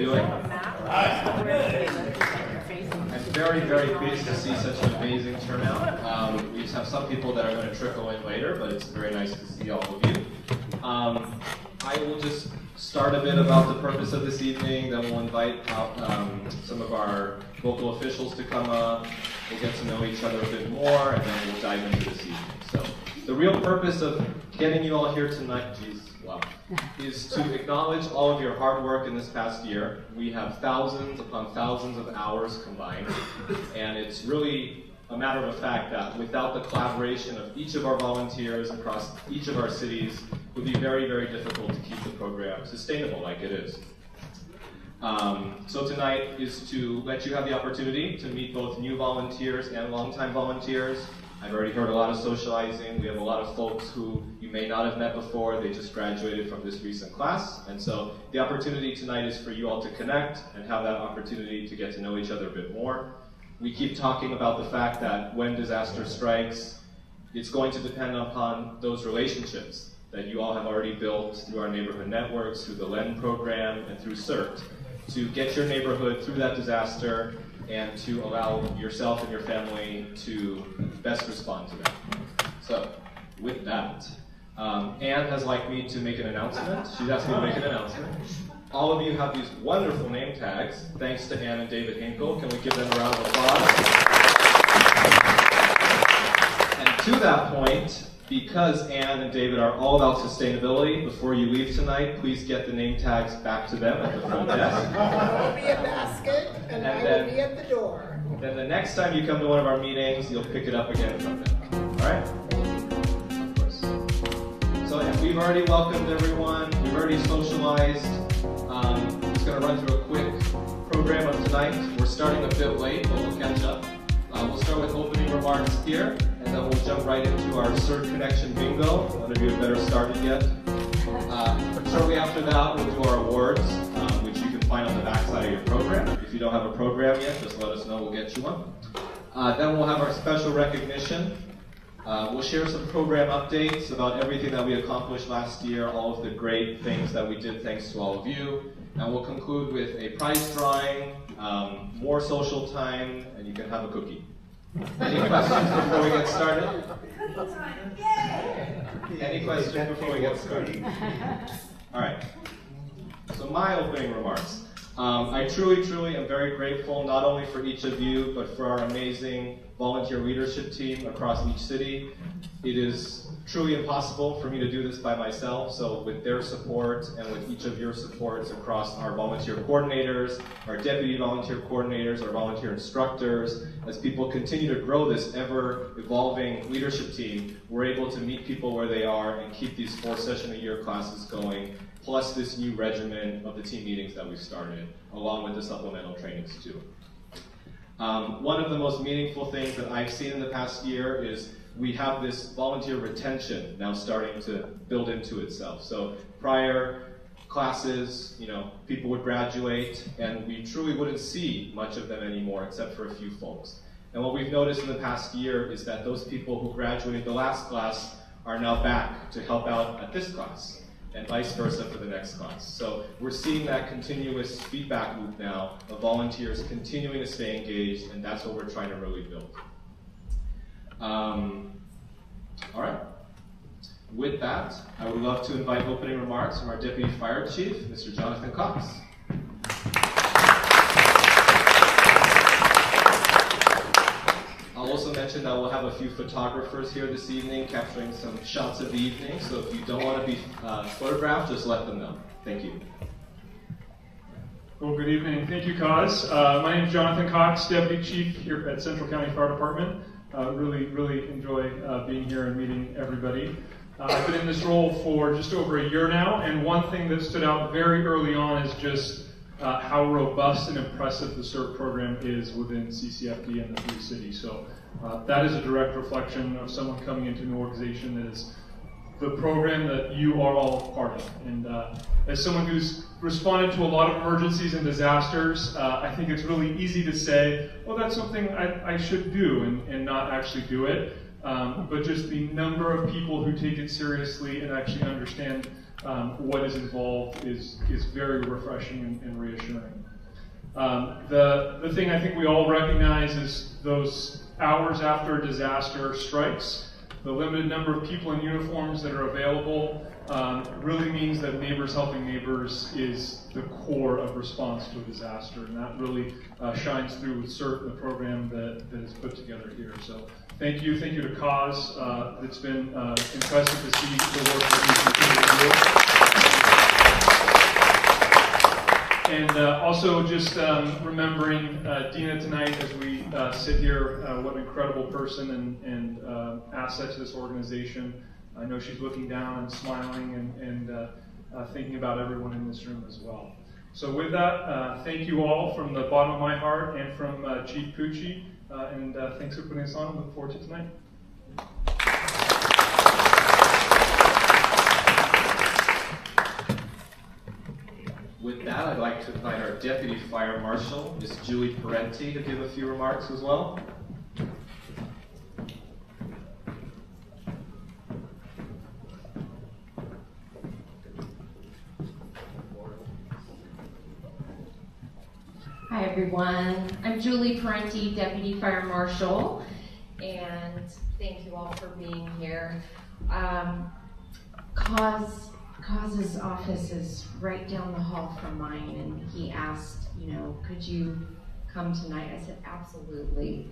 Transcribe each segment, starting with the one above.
doing? I'm very, very pleased to see such an amazing turnout. We just have some people that are going to trickle in later, but it's very nice to see all of you. I will just start a bit about the purpose of this evening, then we'll invite out some of our local officials to come up. We'll get to know each other a bit more, and then we'll dive into this evening. So, the real purpose of getting you all here tonight, is to acknowledge all of your hard work in this past year. We have thousands upon thousands of hours combined, and it's really a matter of fact that without the collaboration of each of our volunteers across each of our cities, it would be very, very difficult to keep the program sustainable like it is. So tonight is to let you have the opportunity to meet both new volunteers and longtime volunteers. I've already heard a lot of socializing. We have a lot of folks who you may not have met before. They just graduated from this recent class. And so the opportunity tonight is for you all to connect and have that opportunity to get to know each other a bit more. We keep talking about the fact that when disaster strikes, it's going to depend upon those relationships that you all have already built through our neighborhood networks, through the LEND program, and through CERT, to get your neighborhood through that disaster and to allow yourself and your family to best respond to that. So, with that, Anne has liked me to make an announcement. She's asked me to make an announcement. All of you have these wonderful name tags, thanks to Anne and David Hinkle. Can we give them a round of applause? And to that point, because Anne and David are all about sustainability, before you leave tonight, please get the name tags back to them at the front desk. There will be a basket, and I will be at the door. Then the next time you come to one of our meetings, you'll pick it up again from them. All right? Of course. So yeah, we've already welcomed everyone. We've already socialized. I'm just going to run through a quick program of tonight. We're starting a bit late, but we'll catch up. We'll start with opening remarks here, and then we'll jump right into our CERT Connection Bingo. None of you have better started yet. Shortly after that, we'll do our awards, which you can find on the back side of your program. If you don't have a program yet, just let us know. We'll get you one. Then we'll have our special recognition. We'll share some program updates about everything that we accomplished last year, all of the great things that we did thanks to all of you. And we'll conclude with a prize drawing, more social time, and you can have a cookie. Any questions before we get started? Any questions before we get started? All right. So my opening remarks. I truly am very grateful not only for each of you, but for our amazing volunteer leadership team across each city. It is truly impossible for me to do this by myself, so with their support and with each of your supports across our volunteer coordinators, our deputy volunteer coordinators, our volunteer instructors, as people continue to grow this ever-evolving leadership team, we're able to meet people where they are and keep these 4-session-a-year classes going, plus this new regimen of the team meetings that we've started, along with the supplemental trainings too. One of the most meaningful things that I've seen in the past year is we have this volunteer retention now starting to build into itself. So prior classes, people would graduate and we truly wouldn't see much of them anymore except for a few folks. And what we've noticed in the past year is that those people who graduated the last class are now back to help out at this class, and vice versa for the next class. So we're seeing that continuous feedback loop now of volunteers continuing to stay engaged, and that's what we're trying to really build. All right. With that, I would love to invite opening remarks from our Deputy Fire Chief, Mr. Jonathan Cox. I'll also mention that we'll have a few photographers here this evening capturing some shots of the evening, so if you don't want to be photographed, just let them know. Thank you. Well, good evening. Thank you, Kaz. My name is Jonathan Cox, Deputy Chief here at Central County Fire Department. Really enjoy being here and meeting everybody. I've been in this role for just over a year now, and one thing that stood out very early on is just how robust and impressive the CERT program is within CCFD and the 3 cities. So that is a direct reflection of someone coming into an organization that is the program that you are all part of. And as someone who's responded to a lot of emergencies and disasters, I think it's really easy to say, well, that's something I should do and not actually do it. But just the number of people who take it seriously and actually understand what is involved is very refreshing and reassuring. The thing I think we all recognize is those hours after a disaster strikes, the limited number of people in uniforms that are available really means that Neighbors Helping Neighbors is the core of response to a disaster, and that really shines through with CERT, the program that is put together here. So thank you to Cause. It's been impressive to see the work that you continue to do. And also just remembering Dena tonight as we sit here, what an incredible person and asset to this organization. I know she's looking down and smiling and thinking about everyone in this room as well. So with that, thank you all from the bottom of my heart and from Chief Pucci, and thanks for putting us on. Look forward to tonight. With that, I'd like to invite our Deputy Fire Marshal, Ms. Julie Parenti, to give a few remarks as well. Hi everyone, I'm Julie Parenti, Deputy Fire Marshal, and thank you all for being here. Cause's office is right down the hall from mine, and he asked, could you come tonight? I said, absolutely.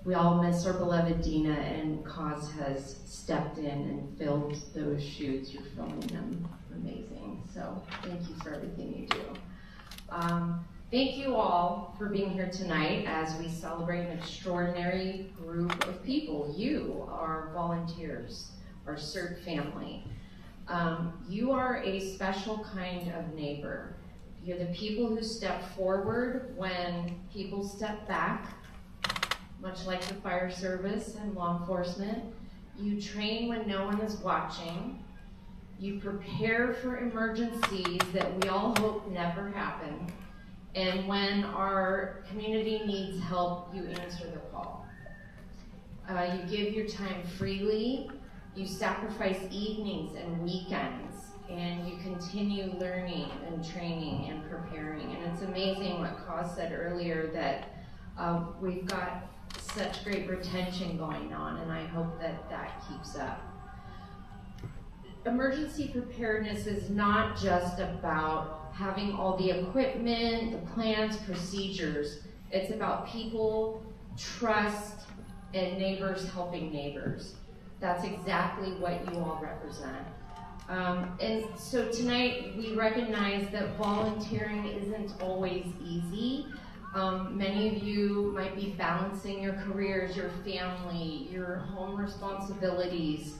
We all miss our beloved Dena, and Cause has stepped in and filled those shoes. You're filling them amazing, so thank you for everything you do. Thank you all for being here tonight as we celebrate an extraordinary group of people. You are volunteers, our CERT family. You are a special kind of neighbor. You're the people who step forward when people step back, much like the fire service and law enforcement. You train when no one is watching. You prepare for emergencies that we all hope never happen. And when our community needs help, you answer the call. You give your time freely. You sacrifice evenings and weekends. And you continue learning and training and preparing. And it's amazing what Cause said earlier, that we've got such great retention going on, and I hope that that keeps up. Emergency preparedness is not just about having all the equipment, the plans, procedures. It's about people, trust, and neighbors helping neighbors. That's exactly what you all represent. And so tonight we recognize that volunteering isn't always easy. Many of you might be balancing your careers, your family, your home responsibilities,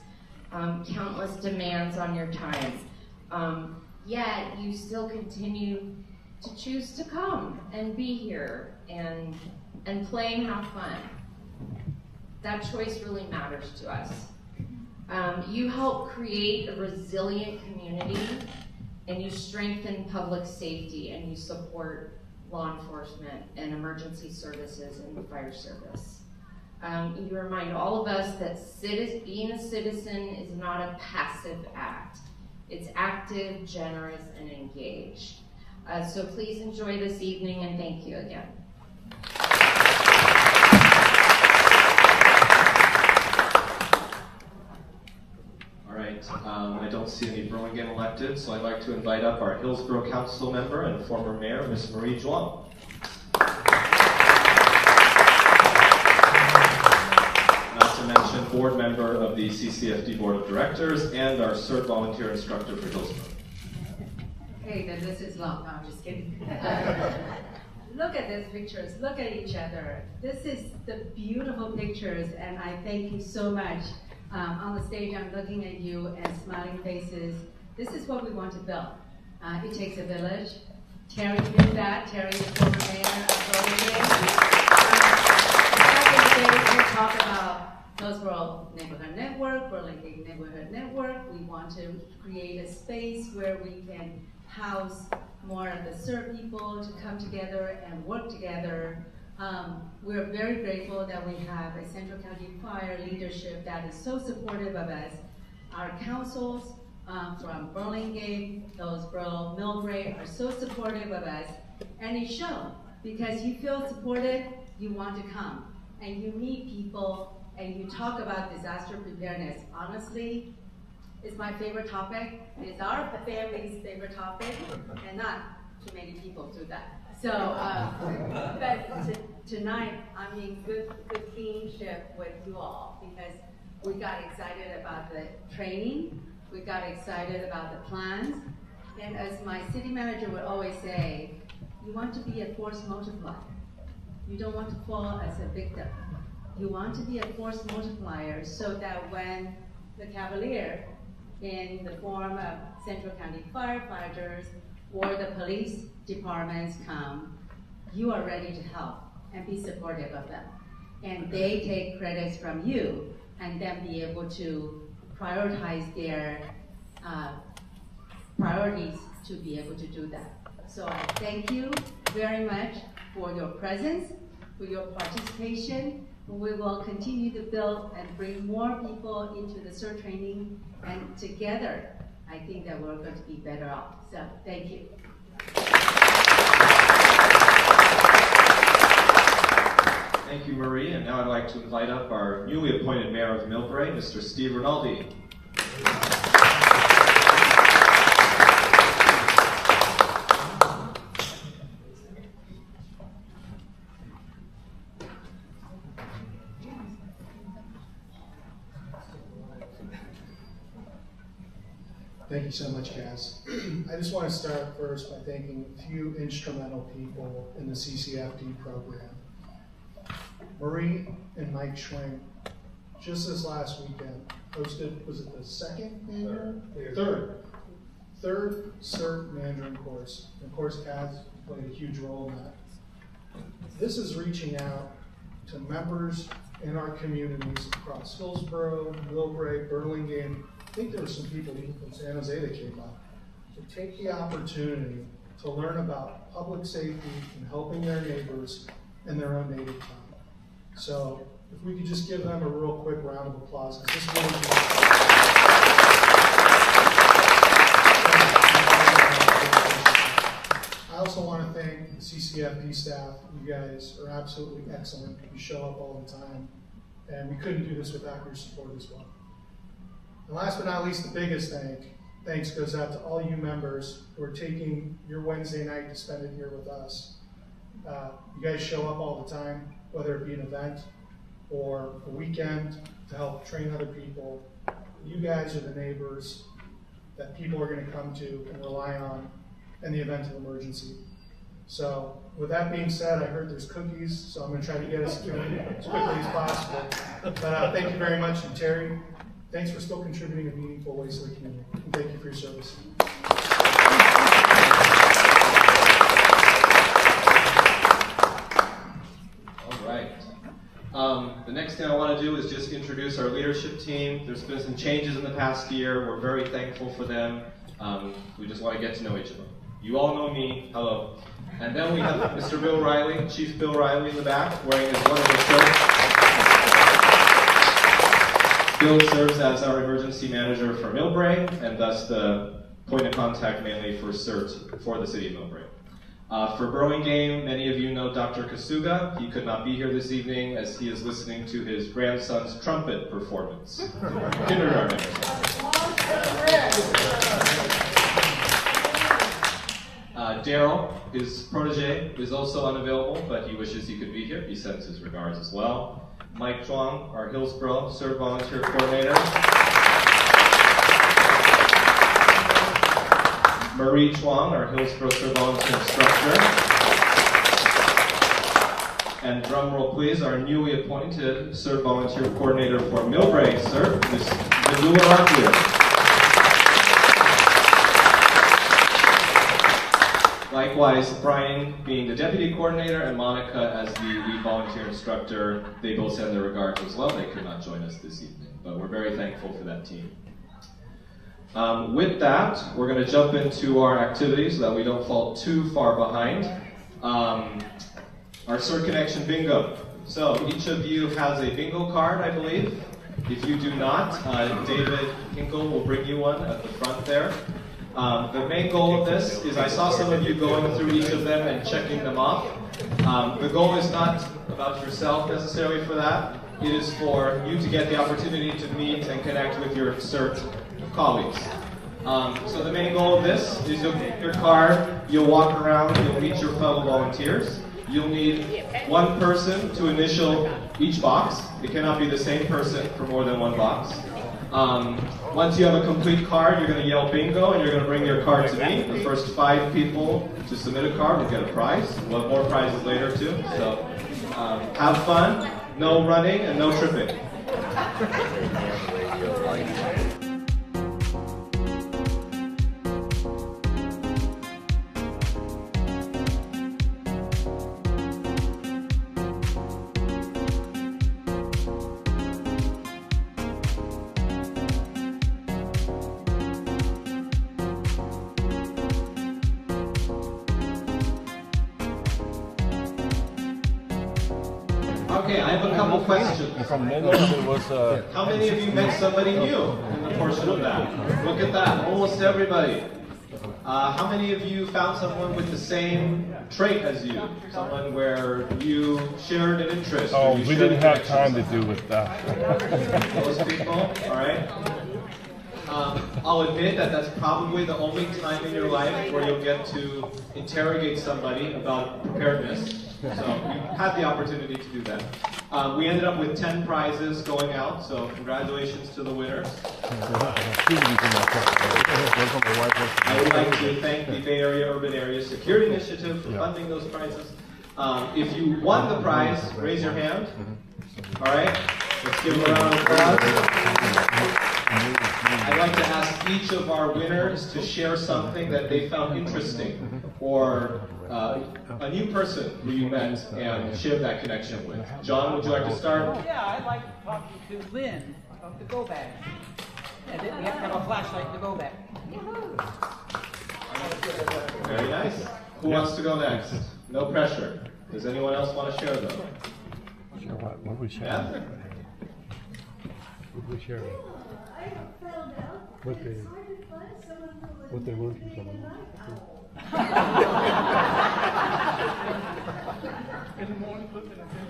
countless demands on your time. Yet you still continue to choose to come and be here and play and have fun. That choice really matters to us. You help create a resilient community, and you strengthen public safety, and you support law enforcement and emergency services and the fire service. You remind all of us that being a citizen is not a passive act. It's active, generous, and engaged. So please enjoy this evening, and thank you again. All right, I don't see any Burlingame elected, so I'd like to invite up our Hillsborough Council member and former mayor, Ms. Marie Juan. Not to mention board member of the CCFD Board of Directors and our CERT Volunteer instructor for Hillsborough. Okay, then this is long. No, I'm just kidding. Look at these pictures. Look at each other. This is the beautiful pictures, and I thank you so much. On the stage, I'm looking at you and smiling faces. This is what we want to build. It takes a village. Terry knew that. Terry is former mayor of Burlingame. Back in the day, we talk about Hillsborough Neighborhood Network, Burlingame Neighborhood Network. We want to create a space where we can house more of the CERT people to come together and work together. We're very grateful that we have a Central County Fire leadership that is so supportive of us. Our councils from Burlingame, Hillsborough, Millbrae are so supportive of us, and it shows because you feel supported, you want to come, and you meet people, and you talk about disaster preparedness. Honestly, it's my favorite topic. It's our family's favorite topic, and not too many people do that. So, but tonight, I'm in good kinship with you all because we got excited about the training, we got excited about the plans, and as my city manager would always say, you want to be a force multiplier. You don't want to fall as a victim. You want to be a force multiplier so that when the Cavalier, in the form of Central County firefighters or the police departments come, you are ready to help and be supportive of them. And they take credits from you and then be able to prioritize their priorities to be able to do that. So I thank you very much for your presence, for your participation. We will continue to build and bring more people into the CERT training, and together, I think that we're going to be better off. So, thank you. Thank you, Marie. And now I'd like to invite up our newly appointed mayor of Millbrae, Mr. Steve Rinaldi. Thank you so much, Cass. I just want to start first by thanking a few instrumental people in the CCFD program. Marie and Mike Schwing, just this last weekend, hosted, was it the second Mandarin? Third CERT Mandarin course. And of course, Cass played a huge role in that. This is reaching out to members in our communities across Hillsborough, Millbrae, Burlingame. I think there were some people even from San Jose that came up to take the opportunity to learn about public safety and helping their neighbors in their own native tongue. So if we could just give them a real quick round of applause, because this really I also want to thank the CCFD staff. You guys are absolutely excellent. You show up all the time, and we couldn't do this without your support as well. And last but not least, the biggest thanks goes out to all you members who are taking your Wednesday night to spend it here with us. You guys show up all the time, whether it be an event or a weekend to help train other people. You guys are the neighbors that people are going to come to and rely on in the event of emergency. So with that being said, I heard there's cookies, so I'm going to try to get us through as quickly as possible. But thank you very much, and Terry, thanks for still contributing in meaningful ways to the community. And thank you for your service. All right. The next thing I want to do is just introduce our leadership team. There's been some changes in the past year. We're very thankful for them. We just want to get to know each other. You all know me. Hello. And then we have Mr. Bill Riley, Chief Bill Riley in the back, wearing his wonderful shirt. Bill serves as our emergency manager for Millbrae, and thus the point of contact mainly for CERT for the city of Millbrae. For Burlingame, many of you know Dr. Kasuga. He could not be here this evening as he is listening to his grandson's trumpet performance. Kindergarten. Daryl, his protege, is also unavailable, but he wishes he could be here. He sends his regards as well. Mike Chuang, our Hillsborough CERT Volunteer Coordinator. Marie Chuang, our Hillsborough CERT Volunteer Instructor. And drum roll please, our newly appointed CERT Volunteer Coordinator for Millbrae CERT, Ms. Vidula Rocklear. Likewise, Brian being the Deputy Coordinator and Monica as the lead volunteer instructor, they both send their regards as well. They could not join us this evening, but we're very thankful for that team. With that, we're going to jump into our activities so that we don't fall too far behind. Our CERT Connection Bingo. So each of you has a bingo card, I believe. If you do not, David Hinkle will bring you one at the front there. The main goal of this is I saw some of you going through each of them and checking them off. The goal is not about yourself necessarily for that. It is for you to get the opportunity to meet and connect with your CERT colleagues. So the main goal of this is you'll get your card, you'll walk around, you'll meet your fellow volunteers. You'll need one person to initial each box. It cannot be the same person for more than one box. Once you have a complete card, you're going to yell bingo and you're going to bring your card to me. The first 5 people to submit a card will get a prize. We'll have more prizes later too. So have fun, no running and no tripping. Okay, I have a couple questions. From Netherlands, it was. How many of you met somebody new in the portion of that? Look at that, almost everybody. How many of you found someone with the same trait as you? Someone where you shared an interest? Oh, or you we shared didn't a have time to connection do with that. Those people, all right. I'll admit that that's probably the only time in your life where you'll get to interrogate somebody about preparedness. So you had the opportunity to do that. We ended up with 10 prizes going out, so congratulations to the winners. I would like to thank the Bay Area Urban Area Security Initiative for funding those prizes. If you won the prize, raise your hand. All right, let's give them a round of applause. I'd like to ask each of our winners to share something that they found interesting, or a new person who you met and shared that connection with. John, would you like to start? Yeah, I'd like talking to Lynn about the go bag. And then we have to have a flashlight in the go bag. Very nice. Who wants to go next? No pressure. Does anyone else want to share though? Sure, what we share? Yeah? What we share? What they want from someone.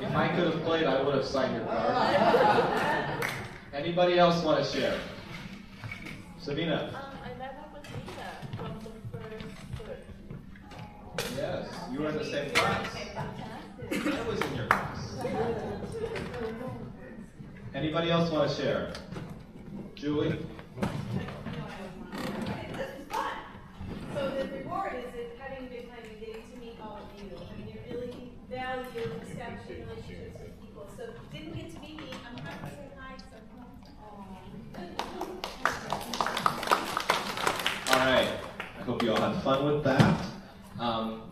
If I could have played, I would have signed your card. Anybody else want to share? Sabina? I met up with Lisa from the first CERT. Yes, you were in the same class. I was in your class. Anybody else want to share? Julie? This is fun. So the reward is having a good time and getting to meet all of you. I mean, you really value establishing relationships with people. So if you didn't get to meet me, I'm happy to say hi. All right. I hope you all had fun with that.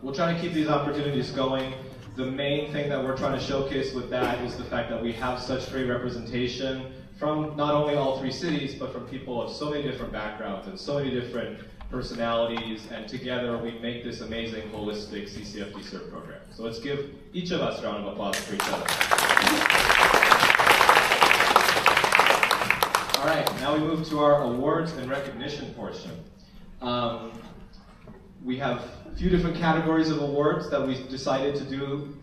We'll try to keep these opportunities going. The main thing that we're trying to showcase with that is the fact that we have such great representation from not only all 3 cities, but from people of so many different backgrounds and so many different personalities, and together we make this amazing holistic CCFD CERT program. So let's give each of us a round of applause for each other. All right, now we move to our awards and recognition portion. We have a few different categories of awards that we decided to do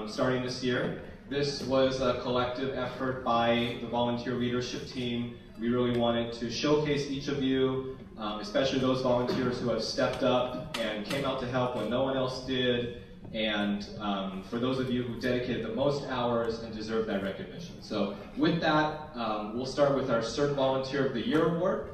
starting this year. This was a collective effort by the volunteer leadership team. We really wanted to showcase each of you, especially those volunteers who have stepped up and came out to help when no one else did, and for those of you who dedicated the most hours and deserve that recognition. So with that, we'll start with our CERT Volunteer of the Year Award.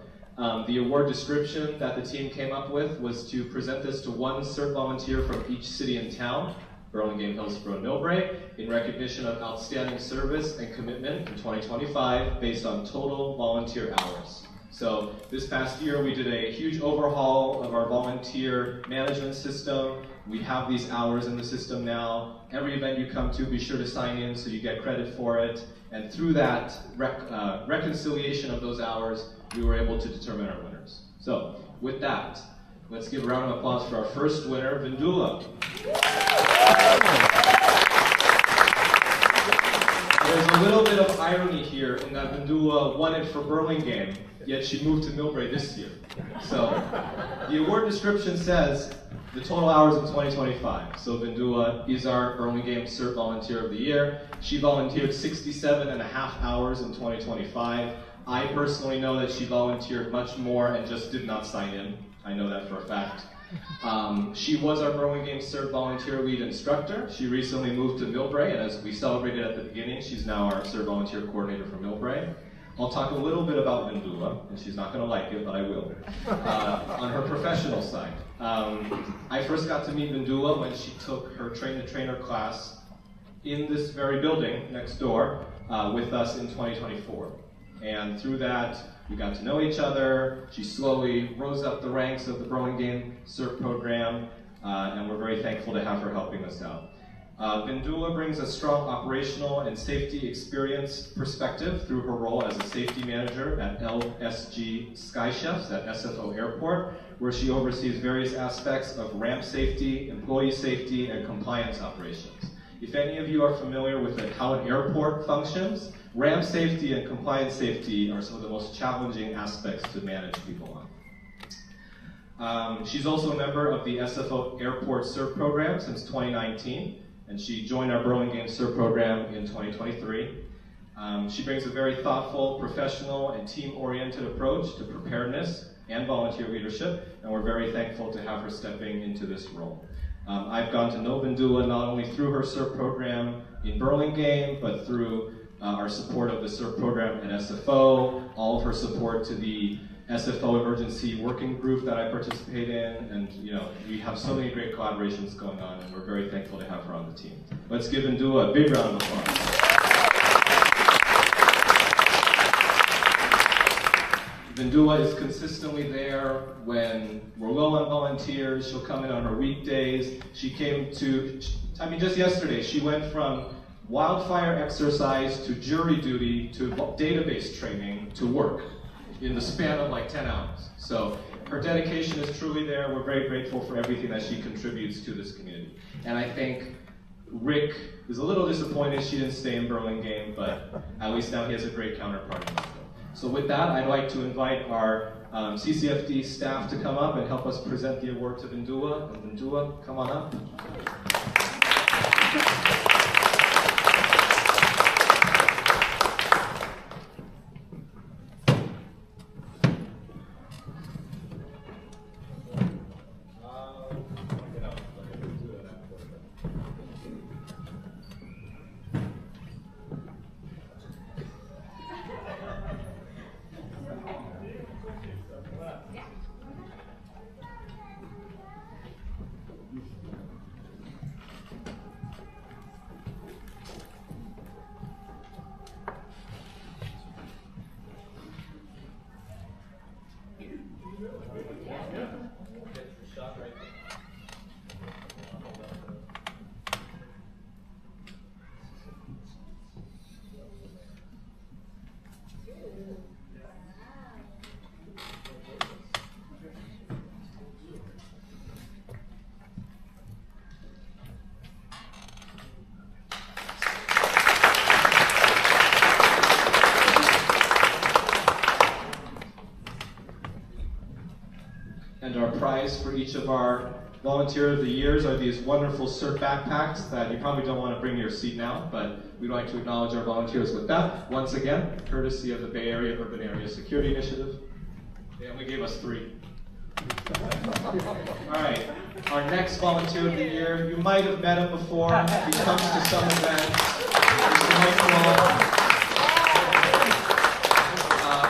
The award description that the team came up with was to present this to one CERT volunteer from each city and town, Burlingame, Hillsborough, Millbrae, in recognition of outstanding service and commitment in 2025 based on total volunteer hours. So this past year we did a huge overhaul of our volunteer management system. We have these hours in the system now. Every event you come to, be sure to sign in so you get credit for it. And through that reconciliation of those hours, we were able to determine our winners. So with that, let's give a round of applause for our first winner, Vindula. There's a little bit of irony here in that Bindula won it for Burlingame, yet she moved to Millbrae this year. So the award description says the total hours in 2025. So Bindula is our Burlingame CERT Volunteer of the Year. She volunteered 67 and a half hours in 2025. I personally know that she volunteered much more and just did not sign in. I know that for a fact. She was our Burlingame CERT Volunteer Lead Instructor. She recently moved to Millbrae, and as we celebrated at the beginning, she's now our CERT Volunteer Coordinator for Millbrae. I'll talk a little bit about Bindula, and she's not going to like it, but I will. On her professional side, I first got to meet Bindula when she took her train-the-trainer class in this very building next door with us in 2024. And through that, we got to know each other. She slowly rose up the ranks of the Burlingame CERT program, and we're very thankful to have her helping us out. Bindula brings a strong operational and safety experience perspective through her role as a safety manager at LSG Sky Chefs at SFO Airport, where she oversees various aspects of ramp safety, employee safety, and compliance operations. If any of you are familiar with how an airport functions, ramp safety and compliance safety are some of the most challenging aspects to manage people on. She's also a member of the SFO Airport CERT program since 2019, and she joined our Burlingame CERT program in 2023. She brings a very thoughtful, professional, and team-oriented approach to preparedness and volunteer leadership, and we're very thankful to have her stepping into this role. I've gone to know Bindula not only through her CERT program in Burlingame, but through our support of the CERT program at SFO, all of her support to the SFO emergency working group that I participate in, and we have so many great collaborations going on, and we're very thankful to have her on the team. Let's give Bindula a big round of applause. Bindula is consistently there when we're low on volunteers. She'll come in on her weekdays. She came to, just yesterday, she went from wildfire exercise to jury duty to database training to work in the span of like 10 hours. So her dedication is truly there. We're very grateful for everything that she contributes to this community. And I think Rick is a little disappointed she didn't stay in Burlingame, but at least now he has a great counterpart in Mexico. So with that, I'd like to invite our CCFD staff to come up and help us present the award to Bindula. And Bindula, come on up. And our prize for each of our Volunteer of the Years are these wonderful CERT backpacks that you probably don't want to bring to your seat now, but we'd like to acknowledge our volunteers with that. Once again, courtesy of the Bay Area Urban Area Security Initiative. They only gave us 3. All right, our next Volunteer of the Year, you might have met him before. He comes to some events.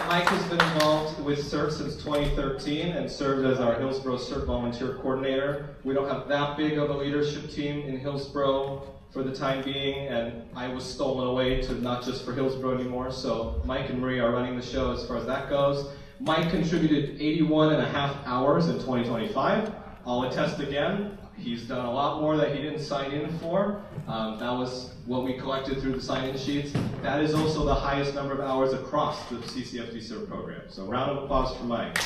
Mike has been involved with CERT since 2013 and served as our Hillsborough CERT Volunteer Coordinator. We don't have that big of a leadership team in Hillsborough for the time being, and I was stolen away to not just for Hillsborough anymore, so Mike and Marie are running the show as far as that goes. Mike contributed 81 and a half hours in 2025. I'll attest again, he's done a lot more that he didn't sign in for. That was what we collected through the sign-in sheets. That is also the highest number of hours across the CCFD CERT program. So round of applause for Mike.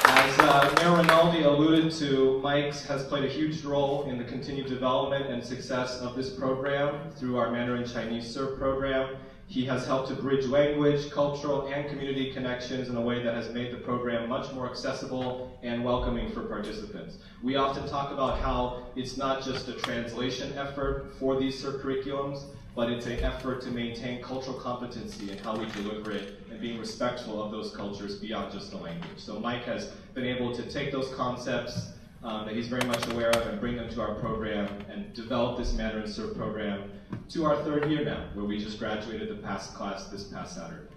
As As Mayor Rinaldi alluded to, Mike has played a huge role in the continued development and success of this program through our Mandarin Chinese CERT program. He has helped to bridge language, cultural, and community connections in a way that has made the program much more accessible and welcoming for participants. We often talk about how it's not just a translation effort for these CERT curriculums, but it's an effort to maintain cultural competency in how we deliver it and being respectful of those cultures beyond just the language. So Mike has been able to take those concepts that he's very much aware of and bring them to our program and develop this Mandarin CERT program to our third year now, where we just graduated the past class this past Saturday.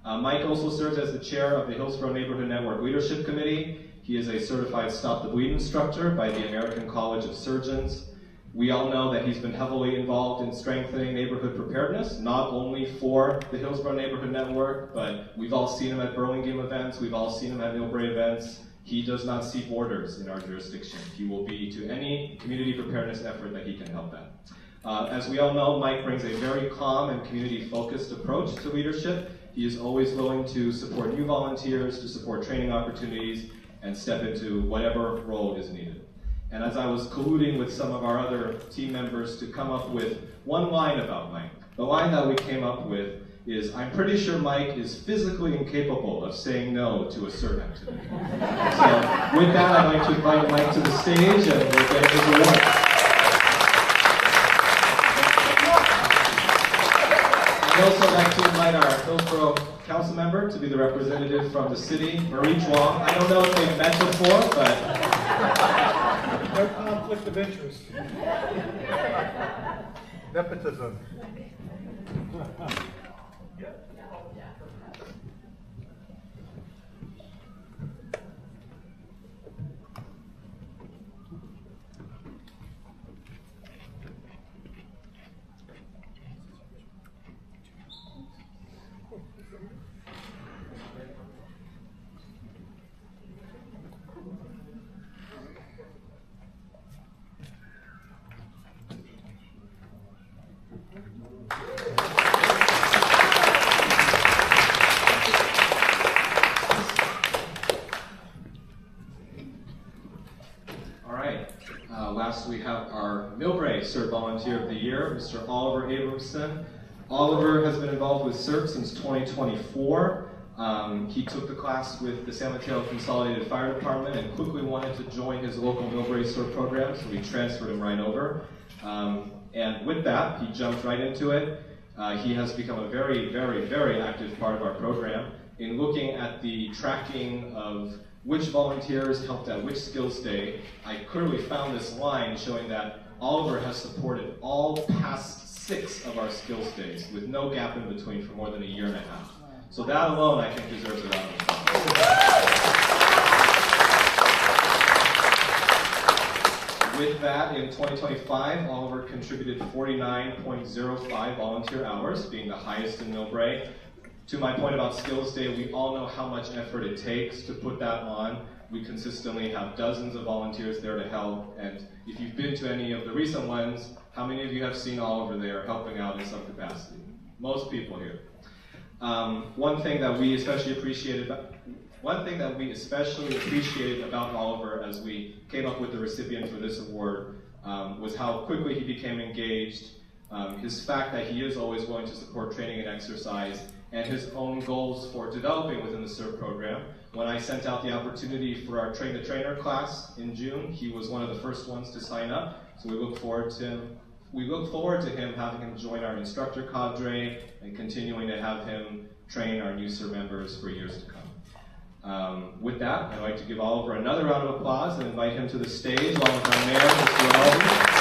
Mike also serves as the chair of the Hillsborough Neighborhood Network Leadership Committee. He is a certified Stop the Bleed instructor by the American College of Surgeons. We all know that he's been heavily involved in strengthening neighborhood preparedness, not only for the Hillsborough Neighborhood Network, but we've all seen him at Burlingame events, we've all seen him at Millbrae events. He does not see borders in our jurisdiction. He will be to any community preparedness effort that he can help at. As we all know, Mike brings a very calm and community-focused approach to leadership. He is always willing to support new volunteers, to support training opportunities, and step into whatever role is needed. And as I was colluding with some of our other team members to come up with one line about Mike, the line that we came up with is, I'm pretty sure Mike is physically incapable of saying no to a CERT activity. So with that, I'd like to invite Mike to the stage and we'll get his award. I'd also like to invite our Hillsborough council member to be the representative from the city, Marie Chuang. I don't know if they've met before, but... No conflict of interest. Nepotism. Last, we have our Millbrae CERT Volunteer of the Year, Mr. Oliver Abramson. Oliver has been involved with CERT since 2024. He took the class with the San Mateo Consolidated Fire Department and quickly wanted to join his local Millbrae CERT program, so we transferred him right over. And with that, he jumped right into it. He has become a very, very, very active part of our program in looking at the tracking of which volunteers helped at which skills day. I clearly found this line showing that Oliver has supported all past 6 of our skills days with no gap in between for more than a year and a half. So that alone, I think, deserves a round of applause. With that, in 2025, Oliver contributed 49.05 volunteer hours, being the highest in Millbrae. To my point about Skills Day, we all know how much effort it takes to put that on. We consistently have dozens of volunteers there to help, and if you've been to any of the recent ones, how many of you have seen Oliver there helping out in some capacity? Most people here. One thing that we especially appreciated about Oliver as we came up with the recipient for this award was how quickly he became engaged, his fact that he is always willing to support training and exercise, and his own goals for developing within the CERT program. When I sent out the opportunity for our Train the Trainer class in June, he was one of the first ones to sign up, so we look forward to him having him join our instructor cadre and continuing to have him train our new CERT members for years to come. With that, I'd like to give Oliver another round of applause and invite him to the stage along with our mayor, Mr. Rinaldi.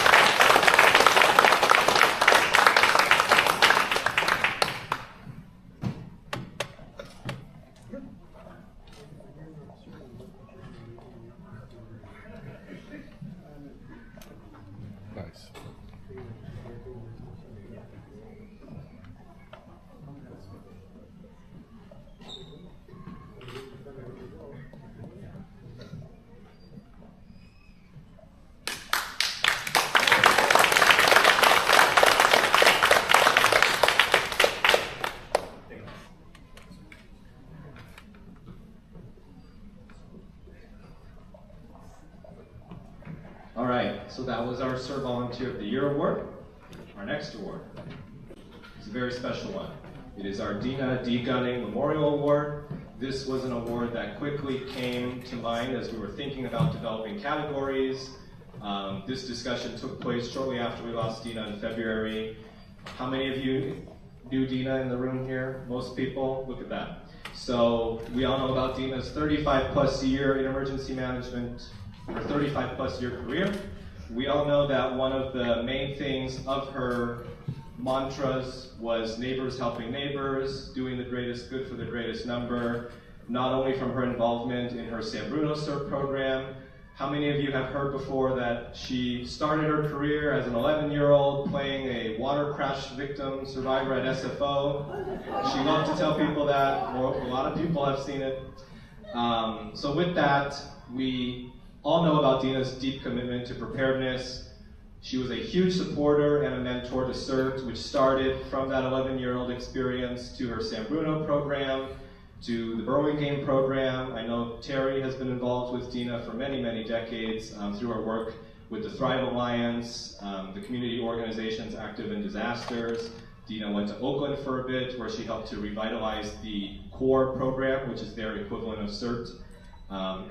All right, so that was our CERT Volunteer of the Year award. Our next award is a very special one. It is our Dena D Gunning Memorial Award. This was an award that quickly came to mind as we were thinking about developing categories. This discussion took place shortly after we lost Dena in February. How many of you knew Dena in the room here? Most people? Look at that. So we all know about Dena's 35-plus year in emergency management, or 35-plus year career. We all know that one of the main things of her mantras was neighbors helping neighbors, doing the greatest good for the greatest number, not only from her involvement in her San Bruno CERT program. How many of you have heard before that she started her career as an 11-year-old playing a water crash victim survivor at SFO? She loved to tell people that. A lot of people have seen it. So with that, we all know about Dena's deep commitment to preparedness. She was a huge supporter and a mentor to CERT, which started from that 11-year-old experience to her San Bruno program, to the Burlingame program. I know Terry has been involved with Dena for many, many decades through her work with the Thrive Alliance, the community organizations active in disasters. Dena went to Oakland for a bit, where she helped to revitalize the CORE program, which is their equivalent of CERT.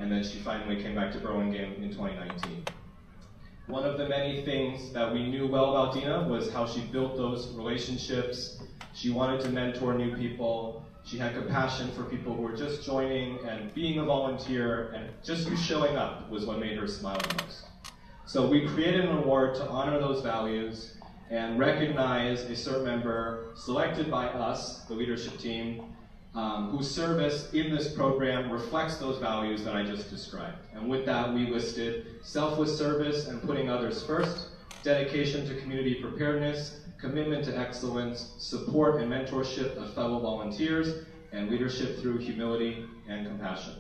And then she finally came back to Burlingame in 2019. One of the many things that we knew well about Dena was how she built those relationships. She wanted to mentor new people. She had compassion for people who were just joining, and being a volunteer and just you showing up was what made her smile the most. So we created an award to honor those values and recognize a CERT member selected by us, the leadership team, whose service in this program reflects those values that I just described. And with that, we listed selfless service and putting others first, dedication to community preparedness, commitment to excellence, support and mentorship of fellow volunteers, and leadership through humility and compassion.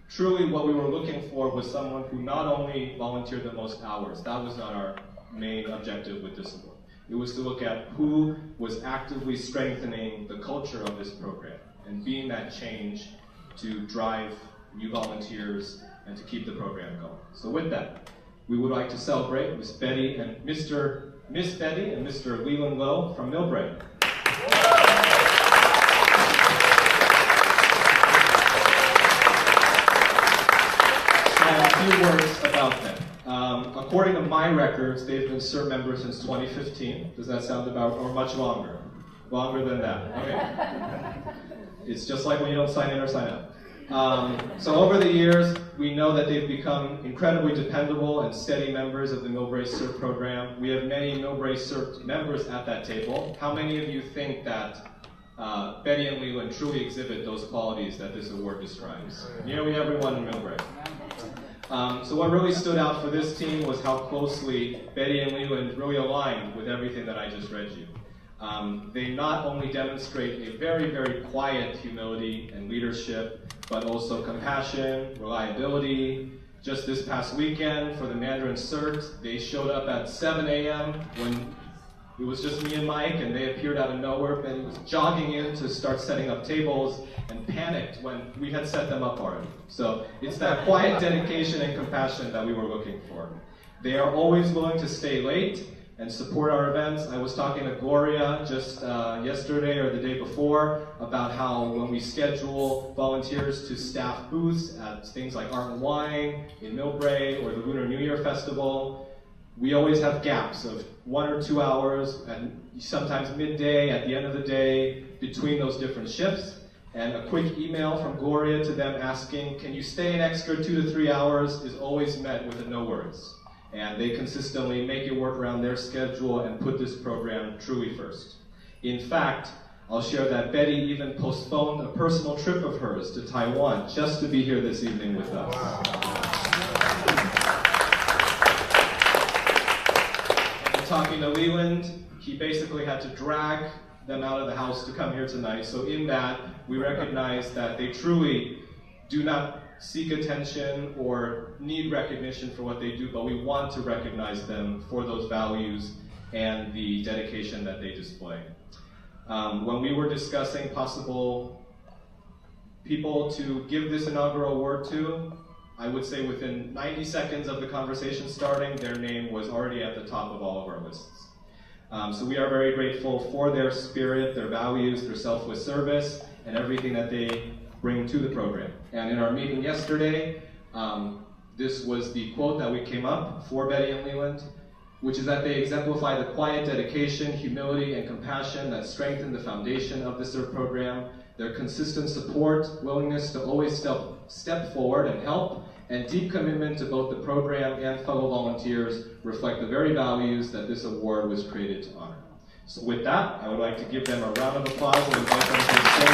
Truly, what we were looking for was someone who not only volunteered the most hours. That was not our main objective with this award. It was to look at who was actively strengthening the culture of this program and being that change to drive new volunteers and to keep the program going. So with that, we would like to celebrate Miss Betty and Miss Betty and Mr. Leland Lowe from Millbrae. And a few words about them. According to my records, they've been CERT members since 2015. Does that sound about, or much longer? Longer than that, okay. It's just like when you don't sign in or sign up. So over the years, we know that they've become incredibly dependable and steady members of the Millbrae CERT program. We have many Millbrae CERT members at that table. How many of you think that Betty and Leland truly exhibit those qualities that this award describes? Nearly everyone in Millbrae. So what really stood out for this team was how closely Betty and Leland really aligned with everything that I just read you. They not only demonstrate a very, very quiet humility and leadership, but also compassion, reliability. Just this past weekend for the Mandarin CERT, they showed up at 7 a.m. when it was just me and Mike, and they appeared out of nowhere. Betty was jogging in to start setting up tables and panicked when we had set them up already. So it's that quiet dedication and compassion that we were looking for. They are always willing to stay late and support our events. I was talking to Gloria just yesterday or the day before about how when we schedule volunteers to staff booths at things like Art and Wine in Millbrae or the Lunar New Year Festival, we always have gaps of 1 or 2 hours, and sometimes midday, at the end of the day, between those different shifts. And a quick email from Gloria to them asking, can you stay an extra 2 to 3 hours, is always met with a no worries. And they consistently make it work around their schedule and put this program truly first. In fact, I'll share that Betty even postponed a personal trip of hers to Taiwan just to be here this evening with us. Wow. And talking to Leland, he basically had to drag them out of the house to come here tonight. So in that, we recognize that they truly do not seek attention or need recognition for what they do, but we want to recognize them for those values and the dedication that they display. When we were discussing possible people to give this inaugural award to, I would say within 90 seconds of the conversation starting, their name was already at the top of all of our lists. So we are very grateful for their spirit, their values, their selfless service, and everything that they bring to the program. And in our meeting yesterday, this was the quote that we came up for Betty and Leland, which is that they exemplify the quiet dedication, humility, and compassion that strengthen the foundation of the CERT program. Their consistent support, willingness to always step forward and help, and deep commitment to both the program and fellow volunteers reflect the very values that this award was created to honor. So with that, I would like to give them a round of applause and invite them to the stage.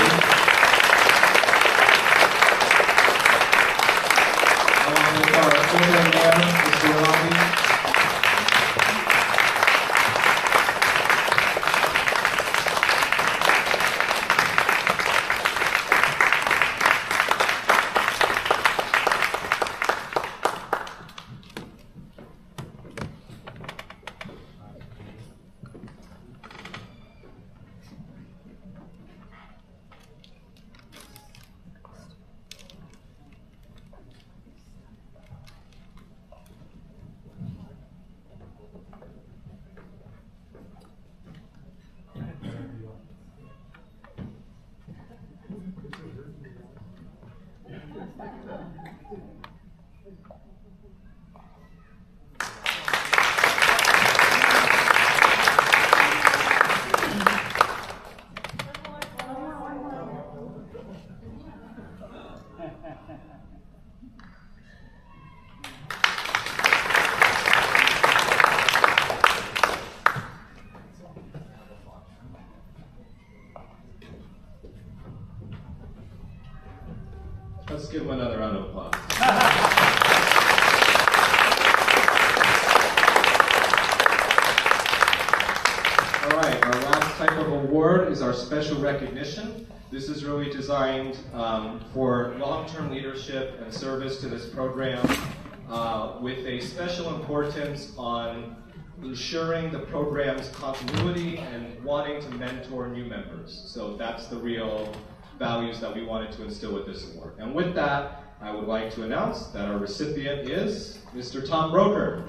Along with our program mayor, Mr. Robbie. Let's give him another round of applause. All right, our last type of award is our special recognition. This is really designed for long-term leadership and service to this program with a special importance on ensuring the program's continuity and wanting to mentor new members. So that's the real values that we wanted to instill with this award. And with that, I would like to announce that our recipient is Mr. Tom Broker.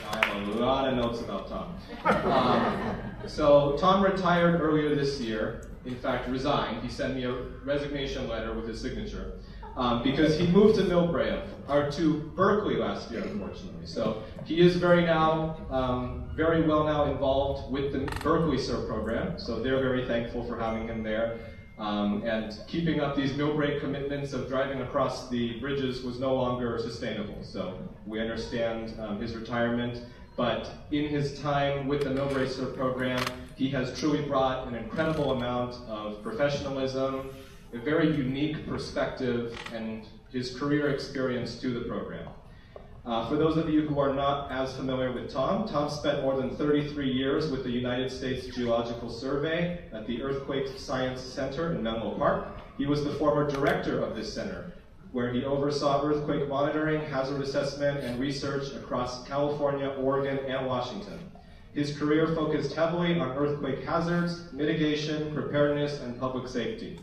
I have a lot of notes about Tom. So Tom retired earlier this year, in fact resigned. He sent me a resignation letter with his signature because he moved to Millbrae, or to Berkeley last year, unfortunately. So he is very well now involved with the Berkeley CERT program, so they're very thankful for having him there. And keeping up these Millbrae commitments of driving across the bridges was no longer sustainable. So we understand his retirement, but in his time with the Millbrae CERT program, he has truly brought an incredible amount of professionalism, a very unique perspective, and his career experience to the program. For those of you who are not as familiar with Tom, Tom spent more than 33 years with the United States Geological Survey at the Earthquake Science Center in Menlo Park. He was the former director of this center, where he oversaw earthquake monitoring, hazard assessment, and research across California, Oregon, and Washington. His career focused heavily on earthquake hazards, mitigation, preparedness, and public safety.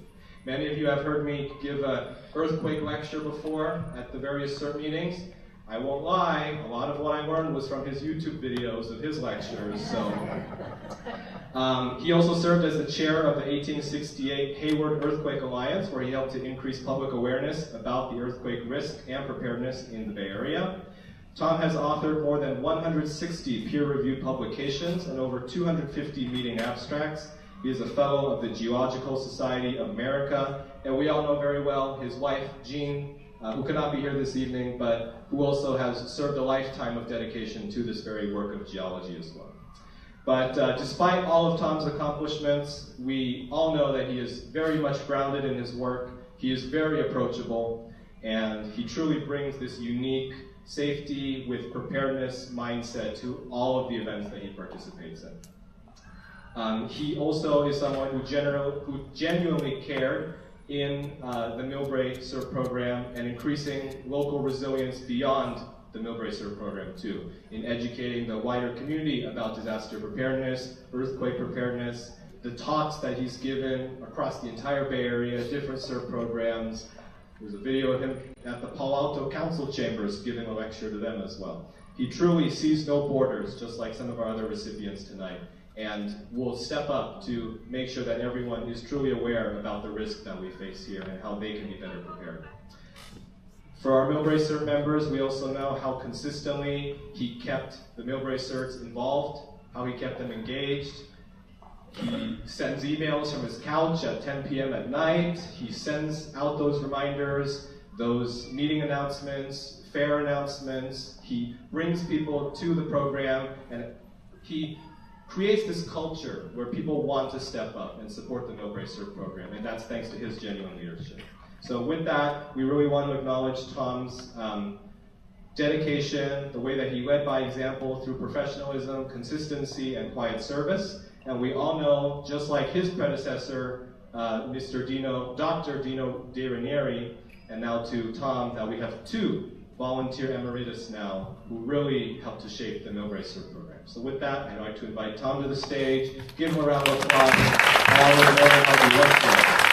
Many of you have heard me give an earthquake lecture before at the various CERT meetings. I won't lie, a lot of what I learned was from his YouTube videos of his lectures. So, he also served as the chair of the 1868 Hayward Earthquake Alliance, where he helped to increase public awareness about the earthquake risk and preparedness in the Bay Area. Tom has authored more than 160 peer-reviewed publications and over 250 meeting abstracts. He is a fellow of the Geological Society of America, and we all know very well his wife, Jean, who cannot be here this evening, but who also has served a lifetime of dedication to this very work of geology as well. But despite all of Tom's accomplishments, we all know that he is very much grounded in his work. He is very approachable, and he truly brings this unique safety with preparedness mindset to all of the events that he participates in. He also is someone who genuinely cared in the Millbrae CERT program and increasing local resilience beyond the Millbrae CERT program too, in educating the wider community about disaster preparedness, earthquake preparedness, the talks that he's given across the entire Bay Area, different CERT programs. There's a video of him at the Palo Alto Council Chambers giving a lecture to them as well. He truly sees no borders, just like some of our other recipients tonight, and will step up to make sure that everyone is truly aware about the risk that we face here and how they can be better prepared. For our Millbrae CERT members, we also know how consistently he kept the Millbrae CERTs involved, how he kept them engaged. He sends emails from his couch at 10 p.m. at night. He sends out those reminders, those meeting announcements, fair announcements. He brings people to the program, and he creates this culture where people want to step up and support the Millbrae CERT program, and that's thanks to his genuine leadership. So with that, we really want to acknowledge Tom's dedication, the way that he led by example through professionalism, consistency, and quiet service. And we all know, just like his predecessor, Dr. Dena D, and now to Tom, that we have two volunteer emeritus now who really helped to shape the Millbrae CERT program. So with that, I'd like to invite Tom to the stage. Give him a round of applause. All of them, how he worked there.